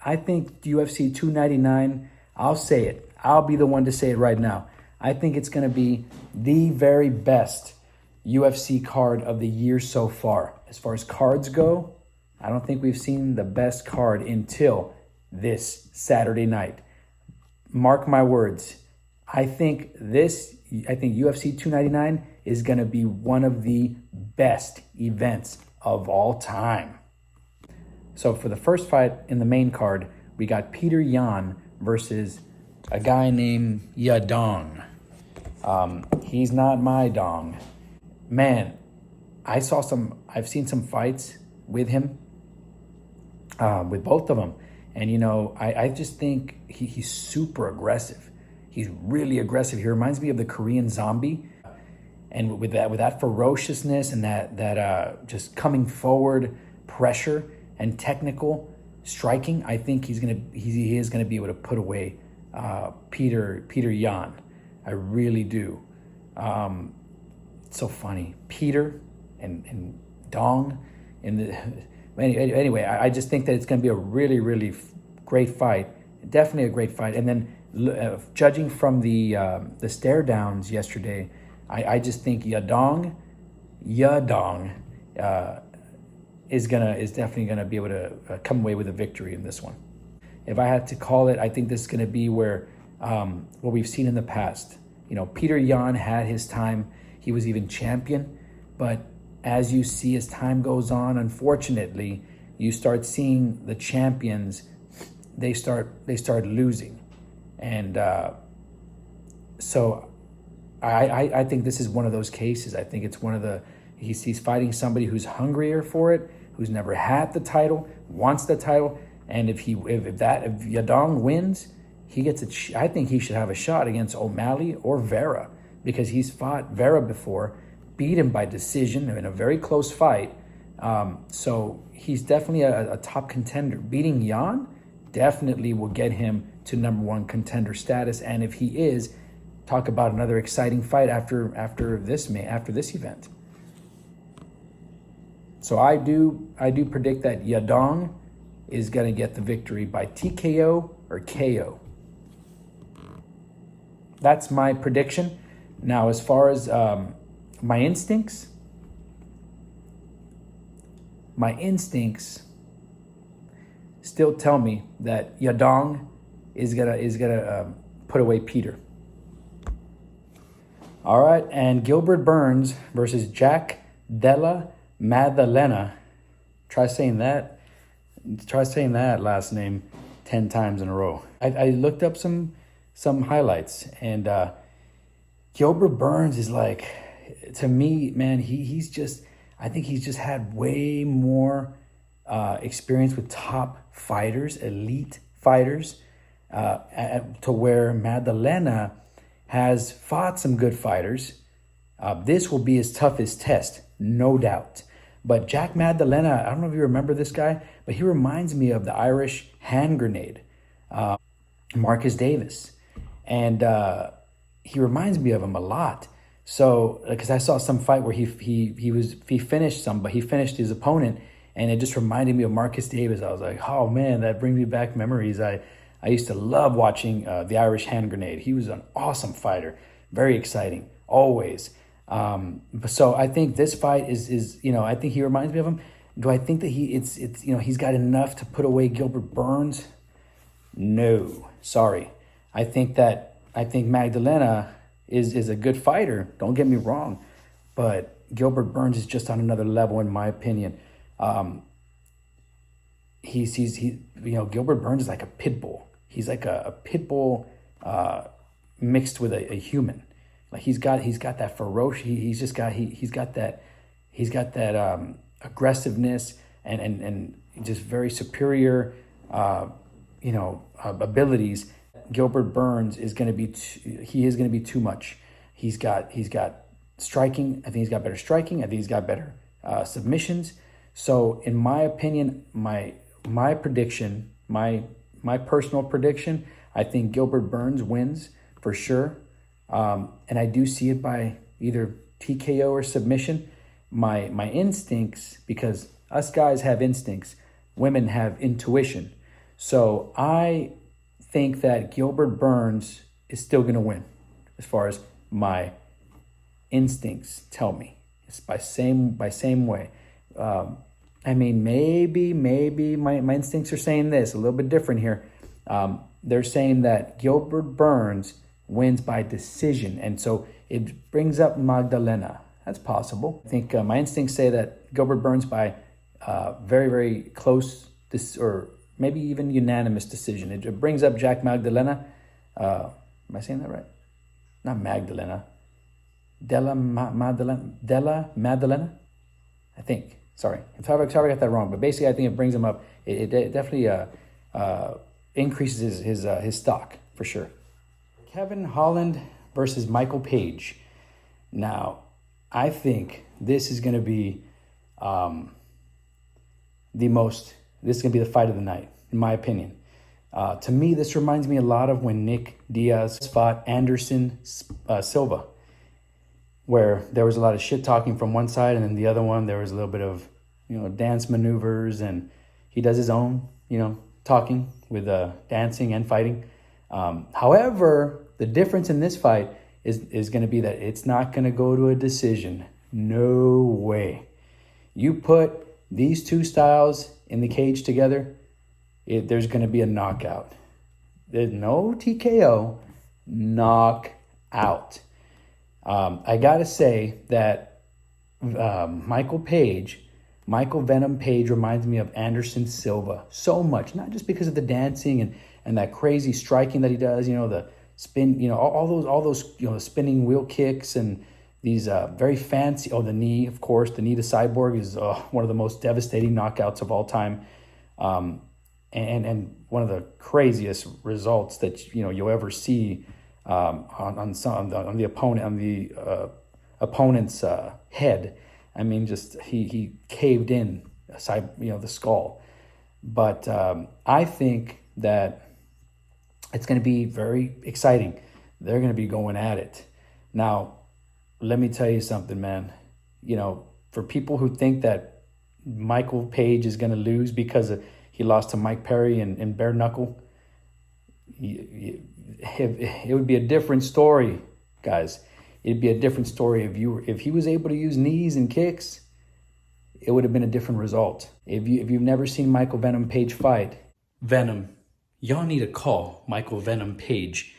I think UFC 299, I'll say it. I'll be the one to say it right now. I think it's going to be the very best UFC card of the year so far. As far as cards go, I don't think we've seen the best card until this Saturday night. Mark my words. I think UFC 299 is going to be one of the best events of all time. So for the first fight in the main card, we got Peter Yan versus a guy named Yadong. He's not my dong. Man, I've seen some fights with him, with both of them. And, I just think he's super aggressive. He's really aggressive. He reminds me of the Korean Zombie. And with that ferociousness and that just coming forward pressure and technical striking, I think he is gonna be able to put away Peter Yan. I really do. So funny, Peter and Dong. Anyway, I just think that it's gonna be a really, really great fight. Definitely a great fight. And then judging from the stare downs yesterday, I just think Yadong is definitely gonna be able to come away with a victory in this one. If I had to call it, I think this is gonna be where what we've seen in the past. Peter Yan had his time. He was even champion, but as you see as time goes on, unfortunately, you start seeing the champions. They start losing, and so. I think this is one of those cases. I think it's one of the, he's fighting somebody who's hungrier for it, who's never had the title, wants the title, and if Yadong wins, he gets I think he should have a shot against O'Malley or Vera, because he's fought Vera before, beat him by decision in a very close fight. So he's definitely a top contender. Beating Yan definitely will get him to #1 contender status, and if he is, talk about another exciting fight after this event. So I do predict that Yadong is going to get the victory by TKO or KO. That's my prediction. Now, as far as my instincts still tell me that Yadong is gonna put away Peter. All right, and Gilbert Burns versus Jack Della Maddalena. Try saying that last name 10 times in a row. I looked up some highlights, and Gilbert Burns is like, to me, man, I think he's just had way more experience with top fighters, elite fighters, to where Maddalena has fought some good fighters. This will be his toughest test, no doubt. But Jack Maddalena, I don't know if you remember this guy, but he reminds me of the Irish hand grenade, Marcus Davis. And he reminds me of him a lot. So, because I saw some fight where he finished his opponent, and it just reminded me of Marcus Davis. I was like, oh man, that brings me back memories. I used to love watching the Irish hand grenade. He was an awesome fighter, very exciting, always. So I think this fight is I think he reminds me of him. Do I think that he's got enough to put away Gilbert Burns? No, sorry. I think Magdalena is a good fighter. Don't get me wrong, but Gilbert Burns is just on another level in my opinion. Gilbert Burns is like a pit bull. He's like a pit bull mixed with a human. Like he's got that ferocious. He's got that aggressive-ness and just very superior abilities. Gilbert Burns is going to be too much. He's got striking. I think he's got better striking. I think he's got better submissions. So in my opinion, my prediction, my personal prediction, I think Gilbert Burns wins for sure. And I do see it by either TKO or submission. My instincts, because us guys have instincts, women have intuition. So I think that Gilbert Burns is still going to win, as far as my instincts tell me. It's by same way. I mean, maybe my instincts are saying this a little bit different here. They're saying that Gilbert Burns wins by decision, and so it brings up Magdalena. That's possible. I think my instincts say that Gilbert Burns by very close, or maybe even unanimous decision. It brings up Jack Magdalena. Am I saying that right? Not Magdalena. Della Maddalena, I think. Sorry, I got that wrong. But basically, I think it brings him up. It definitely increases his stock for sure. Kevin Holland versus Michael Page. Now, I think this is going to be This is going to be the fight of the night, in my opinion. To me, this reminds me a lot of when Nick Diaz fought Anderson Silva, where there was a lot of shit talking from one side, and then the other one, there was a little bit of, dance maneuvers, and he does his own, talking with dancing and fighting. However, the difference in this fight is going to be that it's not going to go to a decision. No way. You put these two styles in the cage together, there's going to be a knockout. There's no TKO, knockout. I got to say that Michael Venom Page reminds me of Anderson Silva so much, not just because of the dancing and that crazy striking that he does, the spin, all those spinning wheel kicks and these very fancy, the knee, of course, the knee to Cyborg is one of the most devastating knockouts of all time. And one of the craziest results that you'll ever see on the opponent's head. I mean, just he caved in, the skull. But I think that it's going to be very exciting. They're going to be going at it. Now, let me tell you something, man. For people who think that Michael Page is going to lose because he lost to Mike Perry in bare knuckle, it would be a different story, guys. It'd be a different story if he was able to use knees and kicks. It would have been a different result. If you've never seen Michael Venom Page fight, Venom, y'all need to call Michael Venom Page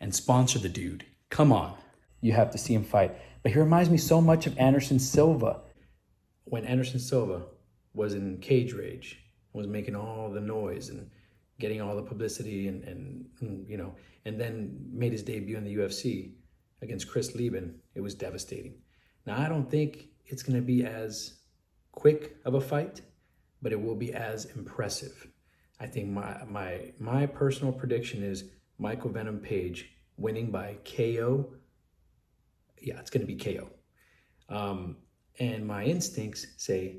and sponsor the dude. Come on, you have to see him fight. But he reminds me so much of Anderson Silva. When Anderson Silva was in Cage Rage, was making all the noise and getting all the publicity and then made his debut in the UFC against Chris Lieben, it was devastating. Now, I don't think it's going to be as quick of a fight, but it will be as impressive. I think my personal prediction is Michael Venom Page winning by KO. Yeah, it's going to be KO. And my instincts say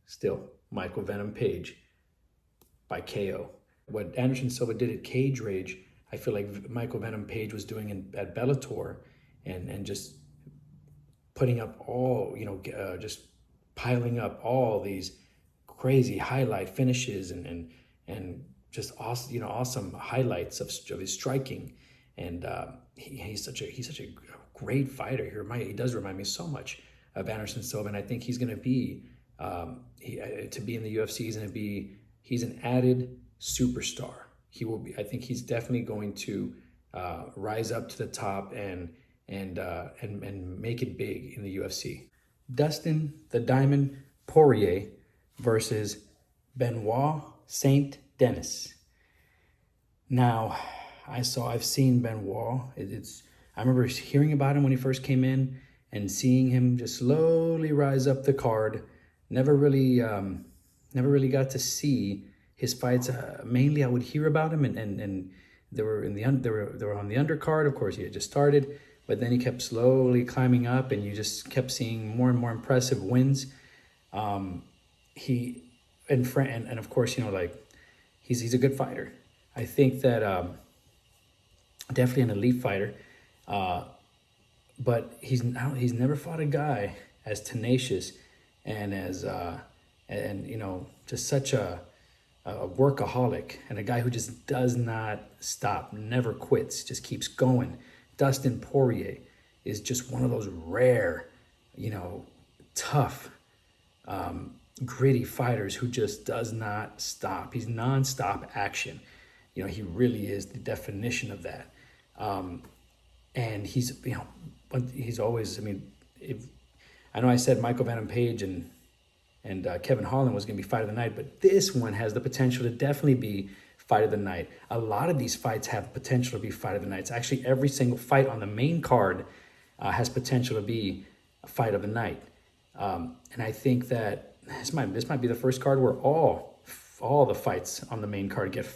still Michael Venom Page by KO. What Anderson Silva did at Cage Rage, I feel like Michael Venom Page was doing at Bellator, and just putting up all, just piling up all these crazy highlight finishes and just awesome, awesome highlights of his striking. And he's such a great fighter. He does remind me so much of Anderson Silva, and I think he's going to be to be in the UFC. He's an added superstar. He will be. I think he's definitely going to rise up to the top and make it big in the UFC. Dustin the Diamond Poirier versus Benoit Saint Denis. Now, I've seen Benoit. I remember hearing about him when he first came in and seeing him just slowly rise up the card. Never really got to see his fights. Mainly, I would hear about him, and they were on the undercard. Of course, he had just started, but then he kept slowly climbing up, and you just kept seeing more and more impressive wins. And of course, he's a good fighter. I think that definitely an elite fighter, but he's never fought a guy as tenacious and as just such a a workaholic and a guy who just does not stop, never quits, just keeps going. Dustin Poirier is just one of those rare, tough, gritty fighters who just does not stop. He's nonstop action. He really is the definition of that. And but he's always, I know I said Michael Venom Page and Kevin Holland was going to be fight of the night, but this one has the potential to definitely be fight of the night. A lot of these fights have potential to be fight of the night. It's actually every single fight on the main card has potential to be a fight of the night. And I think that this might be the first card where all the fights on the main card get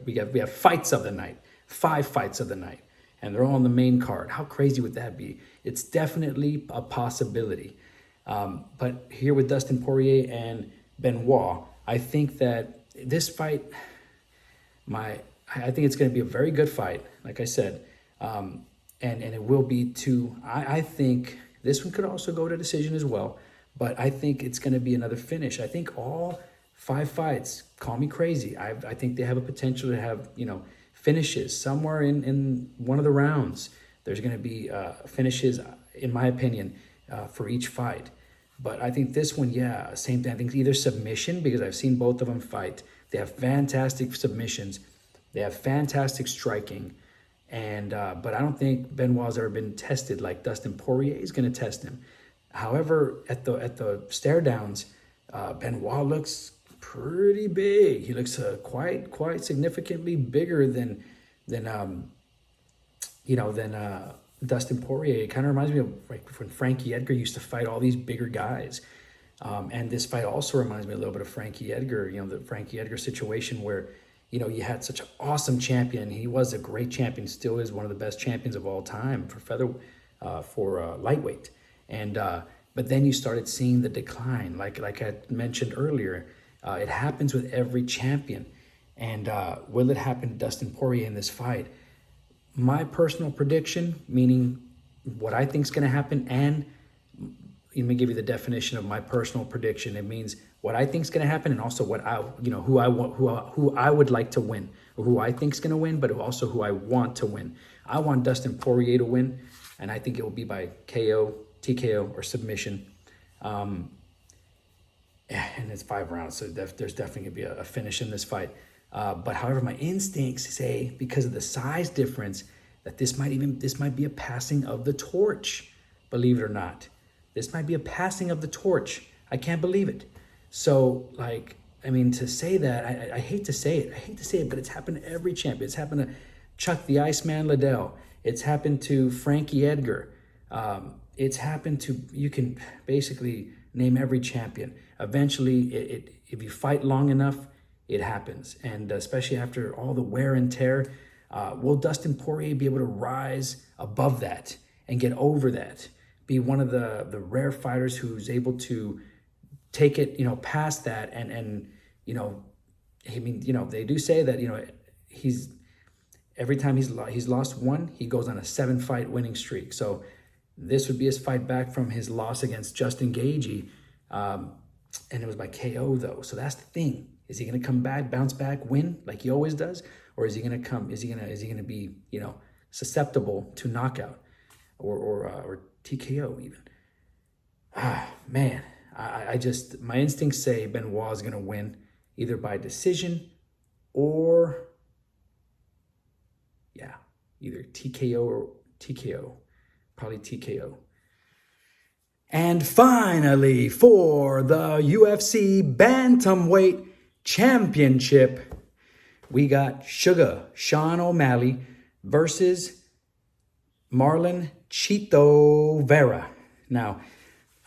we have fights of the night, 5 fights of the night, and they're all on the main card. How crazy would that be? It's definitely a possibility. But here with Dustin Poirier and Benoit, I think that this fight, I think it's going to be a very good fight, like I said, and it will be I think this one could also go to decision as well, but I think it's going to be another finish. I think all 5 fights, call me crazy, I think they have a potential to have, finishes somewhere in one of the rounds. There's going to be finishes, in my opinion, for each fight. But I think this one, same thing. I think either submission, because I've seen both of them fight. They have fantastic submissions. They have fantastic striking. And but I don't think Benoit's ever been tested like Dustin Poirier is going to test him. However, at the stare downs, Benoit looks pretty big. He looks quite significantly bigger than Dustin Poirier. It kind of reminds me of like when Frankie Edgar used to fight all these bigger guys. And this fight also reminds me a little bit of Frankie Edgar, the Frankie Edgar situation where, you had such an awesome champion. He was a great champion, still is one of the best champions of all time for lightweight. And but then you started seeing the decline, like I mentioned earlier. It happens with every champion. And will it happen to Dustin Poirier in this fight? My personal prediction, meaning what I think is going to happen, and let me give you the definition of my personal prediction. It means what I think is going to happen, and also what who I would like to win, or who I think is going to win, but also who I want to win. I want Dustin Poirier to win, and I think it will be by KO, TKO, or submission. And it's 5 rounds, so there's definitely going to be a finish in this fight. But however, my instincts say, because of the size difference, that this might be a passing of the torch. Believe it or not, this might be a passing of the torch. I can't believe it. So, to say that, I hate to say it, but it's happened to every champion. It's happened to Chuck the Iceman Liddell. It's happened to Frankie Edgar. It's happened to, you can basically name every champion. Eventually, if you fight long enough, it happens. And especially after all the wear and tear, will Dustin Poirier be able to rise above that and get over that? Be one of the rare fighters who's able to take it, past that. And they do say that, he's, every time he's lost one, he goes on a 7-fight winning streak. So this would be his fight back from his loss against Justin Gaethje. And it was by KO though. So that's the thing. Is he going to come back, bounce back, win like he always does? Or is he going to be, susceptible to knockout or TKO even? Man, I just, my instincts say Benoit is going to win either by decision or, either TKO or TKO, probably TKO. And finally, for the UFC Bantamweight Championship, we got Sean O'Malley versus Marlon Chito Vera. Now,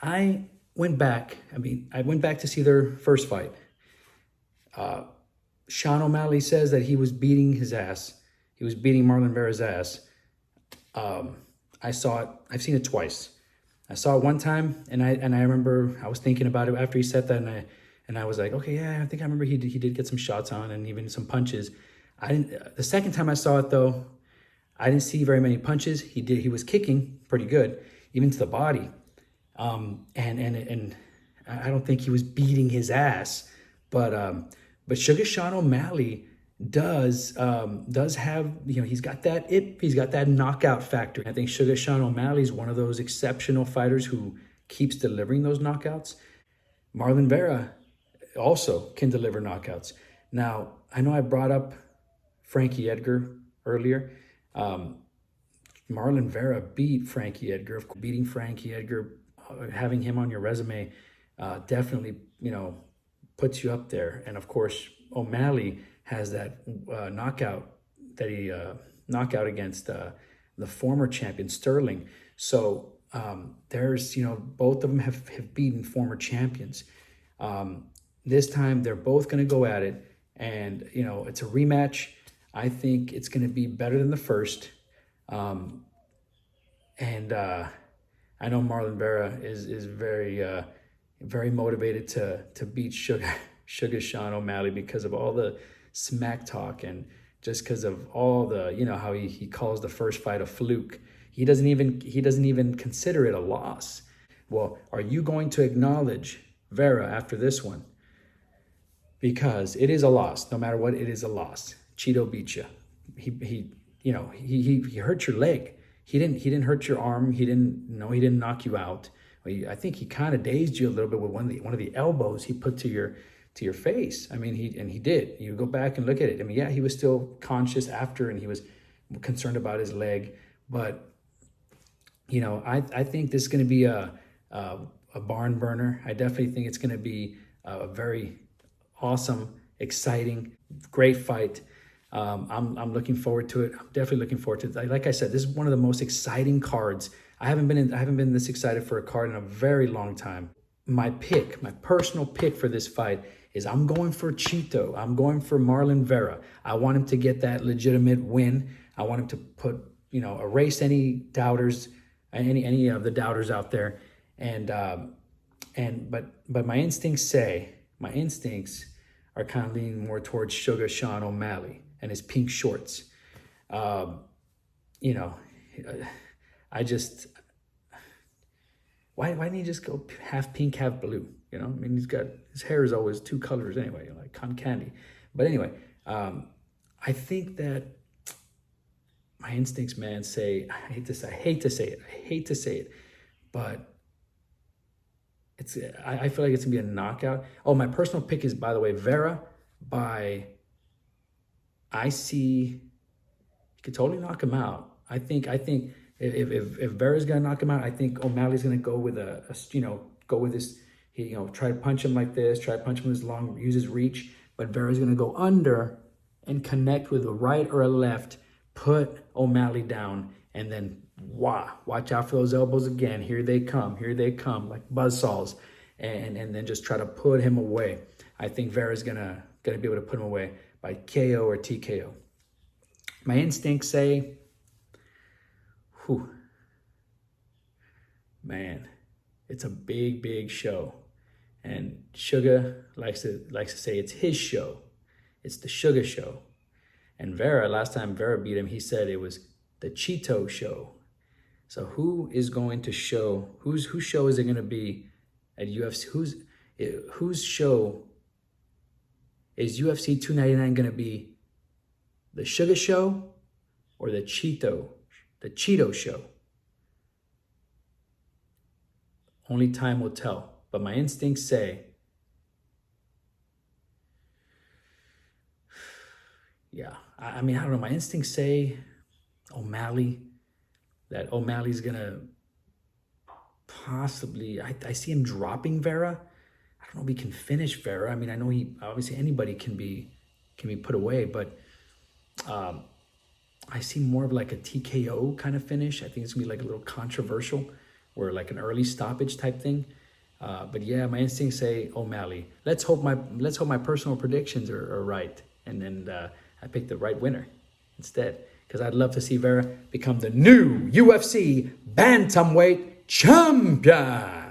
I went back to see their first fight. Sean O'Malley says that he was beating his ass. He was beating Marlon Vera's ass. I saw it. I've seen it twice. I saw it one time, and I remember I was thinking about it after he said that, and I was like, okay, I think I remember he did get some shots on and even some punches. The second time I saw it though, I didn't see very many punches. He was kicking pretty good, even to the body, and I don't think he was beating his ass, but But Sugar Sean O'Malley does have, he's got that knockout factor. I think Sugar Sean O'Malley is one of those exceptional fighters who keeps delivering those knockouts. Marlon Vera also can deliver knockouts. Now, I know I brought up Frankie Edgar earlier. Marlon Vera beat Frankie Edgar. Of course, beating Frankie Edgar, having him on your resume, definitely, puts you up there. And of course, O'Malley has that knockout knockout against the former champion Sterling. So there's, both of them have beaten former champions. This time they're both going to go at it, and it's a rematch. I think it's going to be better than the first. And I know Marlon Vera is very motivated to beat Sugar Sean O'Malley because of all the smack talk, and just because of all the, how he calls the first fight a fluke. He doesn't even consider it a loss. Well, are you going to acknowledge Vera after this one? Because it is a loss. No matter what, it is a loss. Cheeto beat you. He hurt your leg. He didn't hurt your arm. He didn't knock you out. I think he kind of dazed you a little bit with one of the elbows he put to your face. I mean, he did. You go back and look at it. I mean, yeah, he was still conscious after, and he was concerned about his leg. But I think this is going to be a barn burner. I definitely think it's going to be a very awesome, exciting, great fight. I'm looking forward to it. I'm definitely looking forward to it. Like I said, this is one of the most exciting cards. I haven't been this excited for a card in a very long time. My personal pick for this fight is I'm going for Cheeto. I'm going for Marlon Vera. I want him to get that legitimate win. I want him to erase any doubters, any of the doubters out there. But my instincts are kind of leaning more towards Sugar Sean O'Malley and his pink shorts. Why didn't he just go half pink, half blue? I mean, his hair is always two colors anyway, like cotton candy. But anyway, I think that my instincts, man, say, I hate to say it, but I feel like it's gonna be a knockout. Oh, my personal pick is, by the way, Vera you could totally knock him out. I think if Vera's gonna knock him out, I think O'Malley's gonna go with go with this. Try to punch him like this. Try to punch him with his long, use his reach. But Vera's gonna go under and connect with a right or a left, put O'Malley down, and then watch out for those elbows again. Here they come, like buzzsaws, and then just try to put him away. I think Vera's gonna be able to put him away by KO or TKO. My instincts say, man, it's a big show, and Sugar likes to say it's his show. It's the Sugar show. And Vera, last time Vera beat him, he said it was the Cheeto show. So who is going to show? Whose show is it going to be at UFC? Whose show is UFC 299 going to be? The Sugar show or the Cheeto show? Only time will tell. But my instincts say, yeah, I mean, I don't know. My instincts say O'Malley, that O'Malley's going to possibly, I see him dropping Vera. I don't know if he can finish Vera. I mean, I know obviously anybody can be put away, but I see more of like a TKO kind of finish. I think it's going to be like a little controversial, or like an early stoppage type thing. But yeah, my instincts say O'Malley. Let's hope my personal predictions are right, and then I picked the right winner instead, because I'd love to see Vera become the new UFC bantamweight champion.